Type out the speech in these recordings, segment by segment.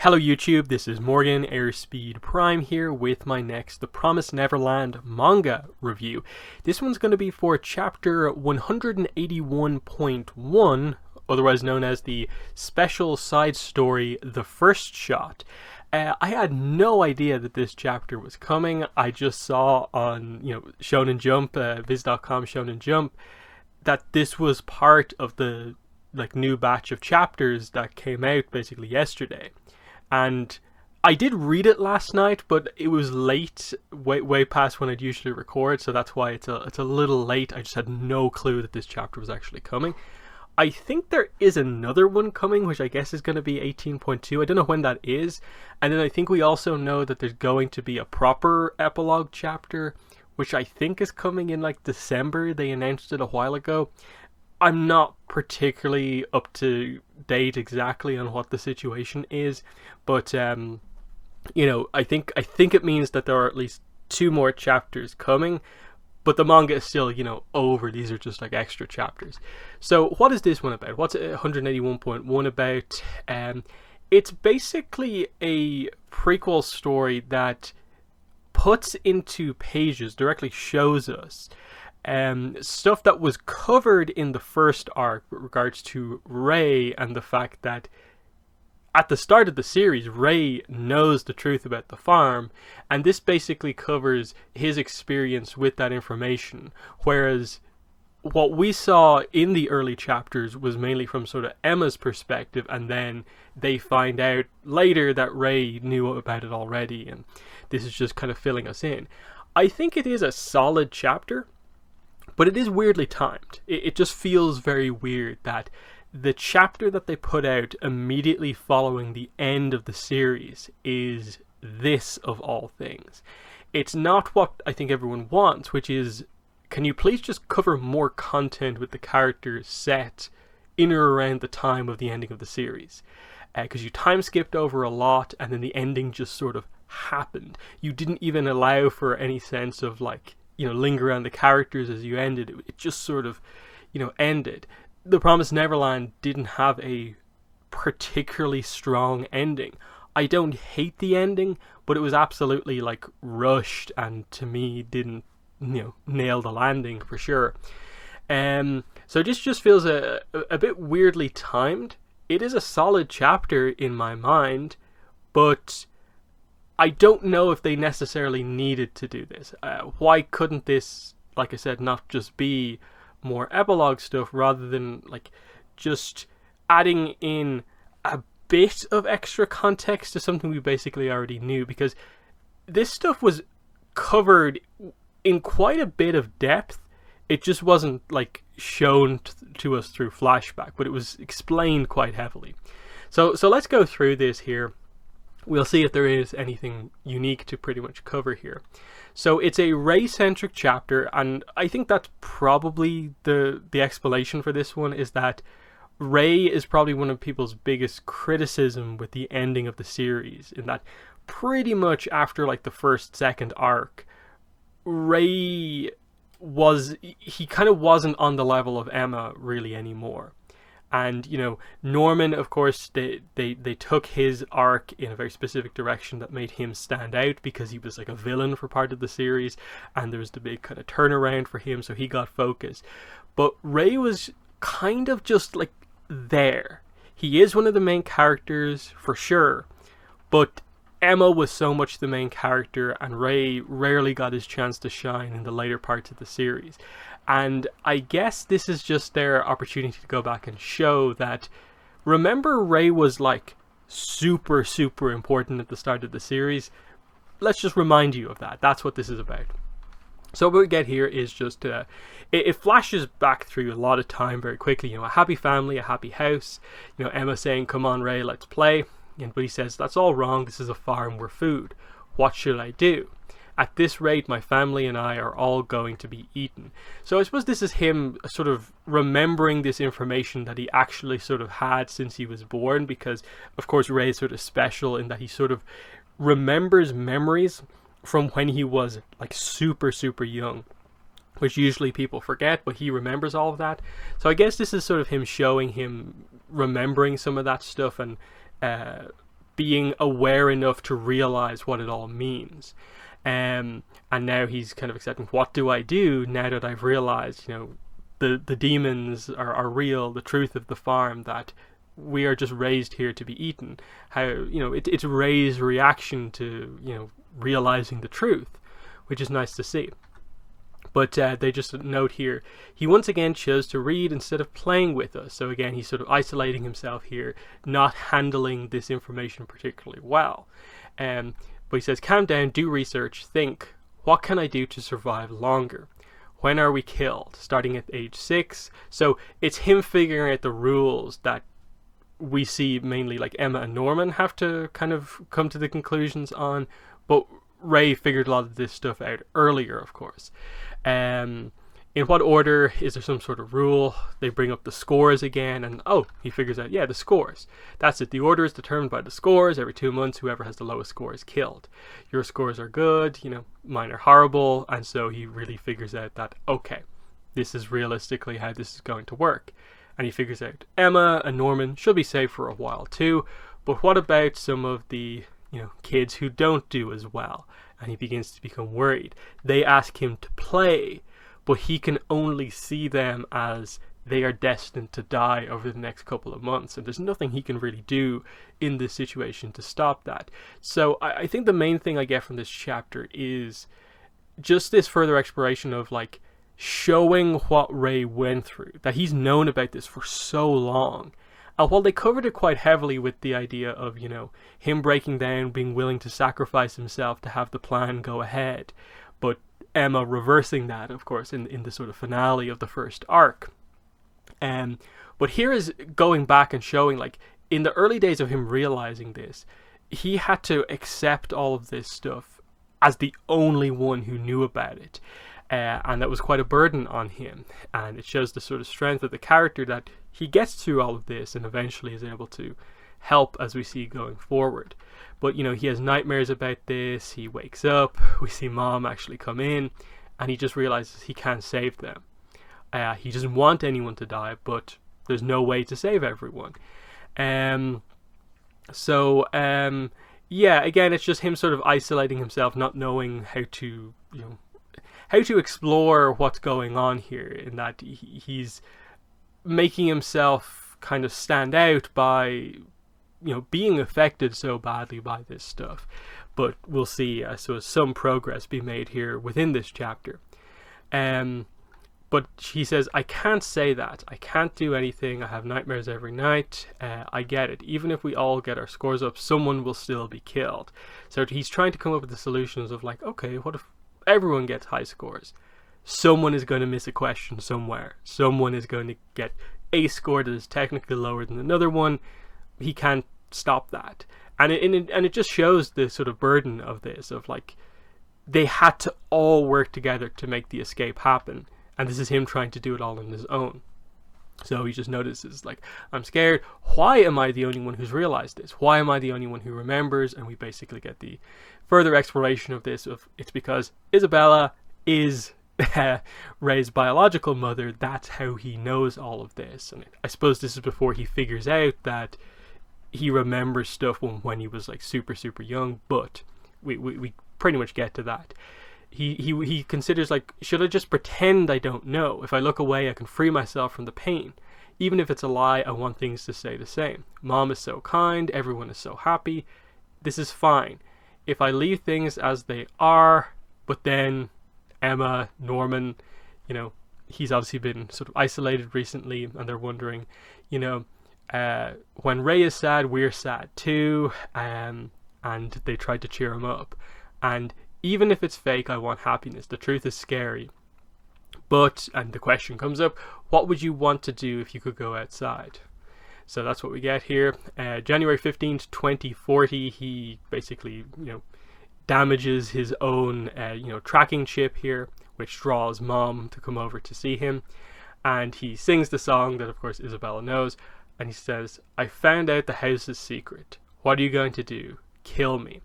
Hello YouTube, this is Morgan Airspeed Prime here with my next The Promised Neverland manga review. This one's going to be for chapter 181.1, otherwise known as the special side story The First Shot. I had no idea that this chapter was coming. I just saw on Shonen Jump, viz.com Shonen Jump, that this was part of the new batch of chapters that came out basically yesterday. And I did read it last night, but it was late, way past when I'd usually record, so that's why it's a little late. I just had no clue that this chapter was actually coming. I think there is another one coming, which I guess is going to be 18.2. I don't know when that is. And then I think we also know that there's going to be a proper epilogue chapter, which I think is coming in December. They announced it a while ago. I'm not particularly up to date exactly on what the situation is, but I think it means that there are at least 2 more chapters coming, but the manga is still over. These are just extra chapters. So what is this one about? What's 181.1 about? It's basically a prequel story that puts into pages, directly shows us stuff that was covered in the first arc with regards to Ray and the fact that at the start of the series, Ray knows the truth about the farm, and this basically covers his experience with that information, whereas what we saw in the early chapters was mainly from sort of Emma's perspective, and then they find out later that Ray knew about it already, and this is just kind of filling us in. I think it is a solid chapter, but it is weirdly timed. It just feels very weird that the chapter that they put out immediately following the end of the series is this of all things. It's not what I think everyone wants, which is, can you please just cover more content with the characters set in or around the time of the ending of the series? Because you time skipped over a lot, and then the ending just sort of happened. You didn't even allow for any sense of linger around the characters as you ended. It just sort of, ended. The Promised Neverland didn't have a particularly strong ending. I don't hate the ending, but it was absolutely rushed, and to me didn't, nail the landing for sure. So this just feels a bit weirdly timed. It is a solid chapter in my mind, but I don't know if they necessarily needed to do this. Why couldn't this, like I said, not just be more epilogue stuff rather than just adding in a bit of extra context to something we basically already knew? Because this stuff was covered in quite a bit of depth. It just wasn't shown to us through flashback, but it was explained quite heavily. So let's go through this here. We'll see if there is anything unique to pretty much cover here. So it's a Ray-centric chapter, and I think that's probably the explanation for this one, is that Ray is probably one of people's biggest criticism with the ending of the series, in that pretty much after the first, second arc, Ray he kind of wasn't on the level of Emma really anymore. And Norman, of course, they took his arc in a very specific direction that made him stand out, because he was a villain for part of the series, and there was the big kind of turnaround for him, so he got focus. But Ray was kind of just there. He is one of the main characters for sure, but Emma was so much the main character, and Ray rarely got his chance to shine in the later parts of the series. And I guess this is just their opportunity to go back and show that, remember, Ray was super, super important at the start of the series? Let's just remind you of that. That's what this is about. So what we get here is just, it flashes back through a lot of time very quickly. A happy family, a happy house. Emma saying, "Come on, Ray, let's play." But he says, "That's all wrong. This is a farm. We're food. What should I do? At this rate, my family and I are all going to be eaten." So I suppose this is him sort of remembering this information that he actually sort of had since he was born, because, of course, Ray is sort of special in that he sort of remembers memories from when he was super, super young, which usually people forget, but he remembers all of that. So I guess this is sort of him showing him remembering some of that stuff, and being aware enough to realize what it all means. And now he's kind of accepting, what do I do now that I've realized, the demons are real, the truth of the farm, that we are just raised here to be eaten. How, it's Ray's reaction to, realizing the truth, which is nice to see. But they just note here, he once again chose to read instead of playing with us. So again, he's sort of isolating himself here, not handling this information particularly well. But he says, calm down, do research, think, what can I do to survive longer? When are we killed? Starting at age 6. So it's him figuring out the rules that we see mainly like Emma and Norman have to kind of come to the conclusions on. But Ray figured a lot of this stuff out earlier, of course. In what order? Is there some sort of rule? They bring up the scores again, and he figures out, the scores. That's it. The order is determined by the scores. Every 2 months, whoever has the lowest score is killed. Your scores are good, mine are horrible, and so he really figures out that, okay, this is realistically how this is going to work. And he figures out Emma and Norman should be safe for a while too, but what about some of the kids who don't do as well? And he begins to become worried. They ask him to play, but he can only see them as they are destined to die over the next couple of months, and there's nothing he can really do in this situation to stop that. So I think the main thing I get from this chapter is just this further exploration of like showing what Ray went through, that he's known about this for so long. And while they covered it quite heavily with the idea of, him breaking down, being willing to sacrifice himself to have the plan go ahead, but Emma reversing that, of course, in the sort of finale of the first arc. But here is going back and showing, like, in the early days of him realizing this, he had to accept all of this stuff as the only one who knew about it. And that was quite a burden on him. And it shows the sort of strength of the character that he gets through all of this and eventually is able to help as we see going forward. But, he has nightmares about this. He wakes up. We see Mom actually come in. And he just realizes he can't save them. He doesn't want anyone to die, but there's no way to save everyone. Again, it's just him sort of isolating himself, not knowing how to, how to explore what's going on here, in that he's making himself kind of stand out by, being affected so badly by this stuff. But we'll see some progress be made here within this chapter. But he says, I can't say that. I can't do anything. I have nightmares every night. I get it. Even if we all get our scores up, someone will still be killed. So he's trying to come up with the solutions of like, okay, what if everyone gets high scores? Someone is going to miss a question somewhere. Someone is going to get a score that is technically lower than another one. He can't stop that. And it just shows the sort of burden of this, of like, they had to all work together to make the escape happen. And this is him trying to do it all on his own. So he just notices, like, I'm scared. Why am I the only one who's realized this? Why am I the only one who remembers? And we basically get the further exploration of this. It's because Isabella is Ray's biological mother. That's how he knows all of this. And I suppose this is before he figures out that he remembers stuff when he was like super, super young. But we pretty much get to that. He considers, like, should I just pretend I don't know? If I look away, I can free myself from the pain. Even if it's a lie, I want things to stay the same. Mom is so kind. Everyone is so happy. This is fine. If I leave things as they are, but then Emma, Norman, he's obviously been sort of isolated recently, and they're wondering, when Ray is sad, we're sad too, and they tried to cheer him up. And even if it's fake, I want happiness. The truth is scary. But, and the question comes up, what would you want to do if you could go outside? So that's what we get here. January 15th, 2040, he basically, damages his own, tracking chip here, which draws Mom to come over to see him. And he sings the song that, of course, Isabella knows. And he says, I found out the house's secret. What are you going to do? Kill me.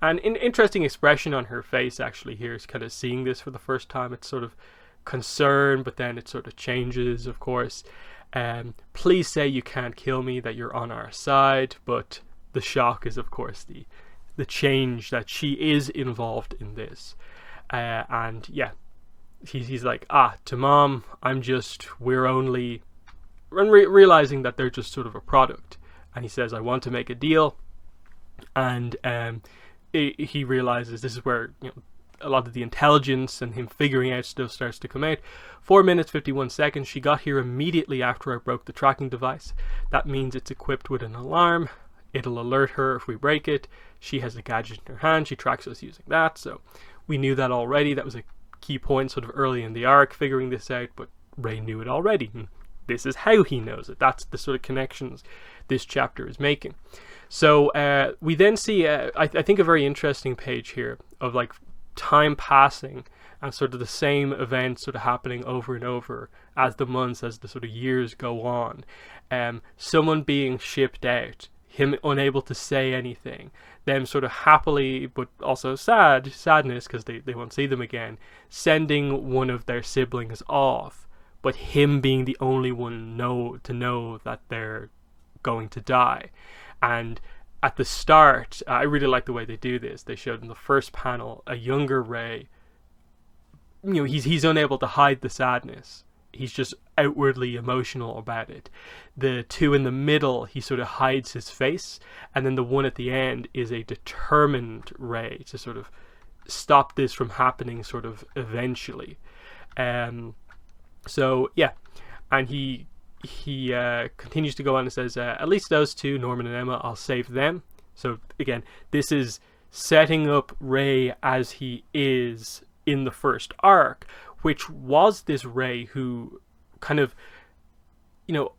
And an interesting expression on her face actually here is kind of seeing this for the first time. It's sort of concern, but then it sort of changes, of course. Please say you can't kill me, that you're on our side, but the shock is, of course, the change that she is involved in this. And yeah, he's like, to mom, we're only, realizing that they're just sort of a product. And he says, I want to make a deal. And he realizes this is where, a lot of the intelligence and him figuring out stuff starts to come out. 4 minutes 51 seconds. She got here immediately after I broke the tracking device. That means it's equipped with an alarm. It'll alert her if we break it. She has a gadget in her hand. She tracks us using that. So we knew that already. That was a key point sort of early in the arc, figuring this out. But Ray knew it already. And this is how he knows it. That's the sort of connections this chapter is making. So we then see, I think, a very interesting page here of like time passing and sort of the same events sort of happening over and over as the months, as the sort of years go on. Someone being shipped out, him unable to say anything, them sort of happily but also sadness because they won't see them again, sending one of their siblings off, but him being the only one to know that they're going to die. And at the start, I really like the way they do this. They showed in the first panel a younger Ray. He's unable to hide the sadness. He's just outwardly emotional about it. The two in the middle, he sort of hides his face. And then the one at the end is a determined Ray to sort of stop this from happening sort of eventually. So, yeah. And he continues to go on and says, at least those two, Norman and Emma, I'll save them. So again, this is setting up Ray as he is in the first arc, which was this Ray who kind of,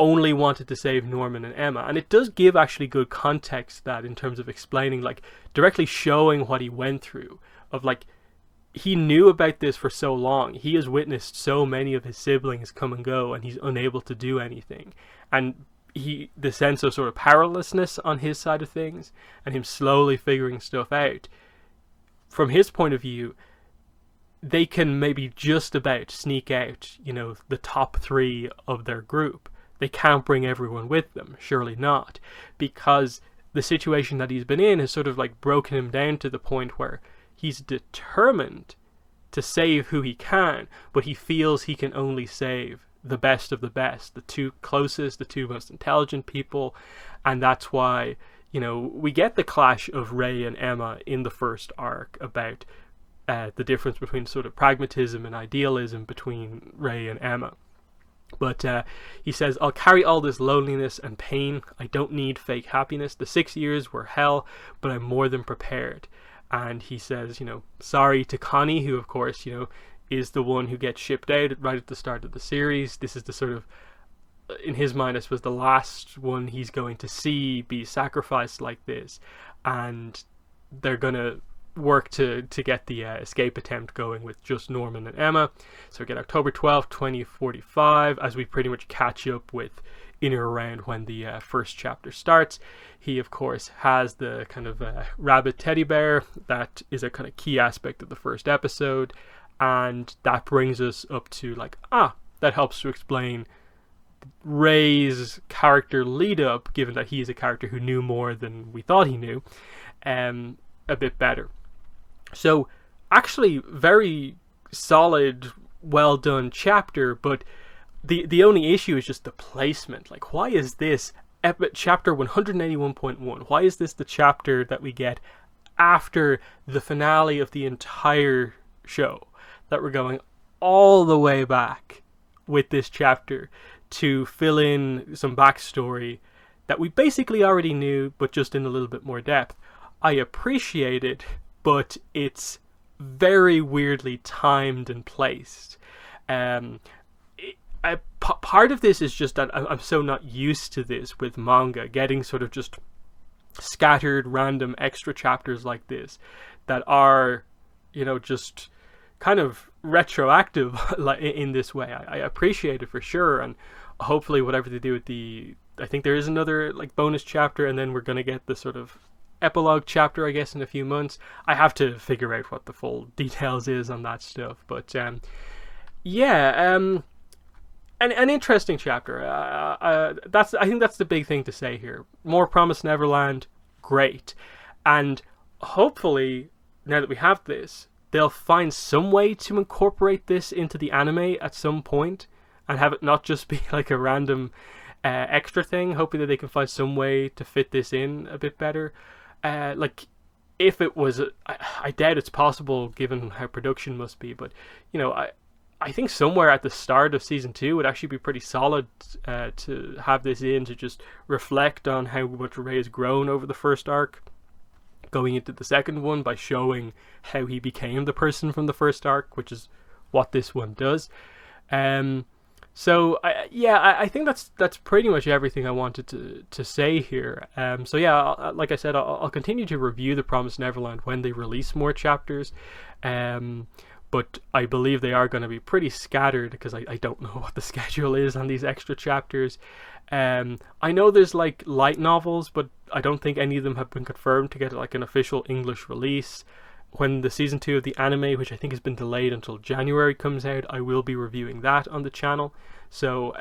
only wanted to save Norman and Emma. And it does give actually good context that in terms of explaining, like directly showing what he went through, of like, he knew about this for so long. He has witnessed so many of his siblings come and go, and he's unable to do anything. And the sense of sort of powerlessness on his side of things, and him slowly figuring stuff out. From his point of view, they can maybe just about sneak out, the top 3 of their group. They can't bring everyone with them, surely not, because the situation that he's been in has sort of like broken him down to the point where he's determined to save who he can, but he feels he can only save the best of the best, the 2 closest, the 2 most intelligent people. And that's why, we get the clash of Ray and Emma in the first arc about the difference between sort of pragmatism and idealism between Ray and Emma. But he says, I'll carry all this loneliness and pain. I don't need fake happiness. The 6 years were hell, but I'm more than prepared. And he says, sorry to Connie, who, of course, is the one who gets shipped out right at the start of the series. This is the sort of, in his mind, this was the last one he's going to see be sacrificed like this. And they're going to work to get the escape attempt going with just Norman and Emma. So we get October 12th, 2045, as we pretty much catch up with in or around when the first chapter starts. He, of course, has the kind of rabbit teddy bear that is a kind of key aspect of the first episode, and that brings us up to like, that helps to explain Ray's character lead up, given that he is a character who knew more than we thought he knew, a bit better. So actually very solid, well done chapter, but the only issue is just the placement. Like, why is this chapter 181.1? Why is this the chapter that we get after the finale of the entire show? That we're going all the way back with this chapter to fill in some backstory that we basically already knew, but just in a little bit more depth. I appreciate it, but it's very weirdly timed and placed. Part of this is just that I'm so not used to this with manga, getting sort of just scattered random extra chapters like this that are, just kind of retroactive in this way. I appreciate it for sure, and hopefully whatever they do with I think there is another like bonus chapter, and then we're going to get the sort of epilogue chapter, I guess, in a few months. I have to figure out what the full details is on that stuff, but an interesting chapter. I think that's the big thing to say here. More Promised Neverland, great. And hopefully, now that we have this, they'll find some way to incorporate this into the anime at some point and have it not just be like a random extra thing. Hoping that they can find some way to fit this in a bit better. Like, if it was, I doubt it's possible given how production must be, but, you know, I think somewhere at the start of season 2 would actually be pretty solid to have this in, to just reflect on how much Rey has grown over the first arc, going into the second one by showing how he became the person from the first arc, which is what this one does. So I think that's pretty much everything I wanted to say here. So yeah, like I said, I'll continue to review the Promised Neverland when they release more chapters. But I believe they are going to be pretty scattered because I don't know what the schedule is on these extra chapters. I know there's like light novels, but I don't think any of them have been confirmed to get like an official English release. When the season 2 of the anime, which I think has been delayed until January, comes out, I will be reviewing that on the channel. So,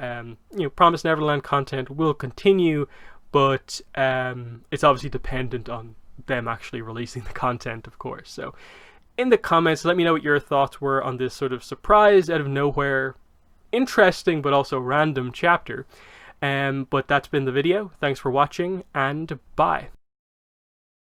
you know, Promised Neverland content will continue, but it's obviously dependent on them actually releasing the content, of course. So, in the comments, let me know what your thoughts were on this sort of surprise, out of nowhere, interesting but also random chapter. But that's been the video. Thanks for watching, and bye.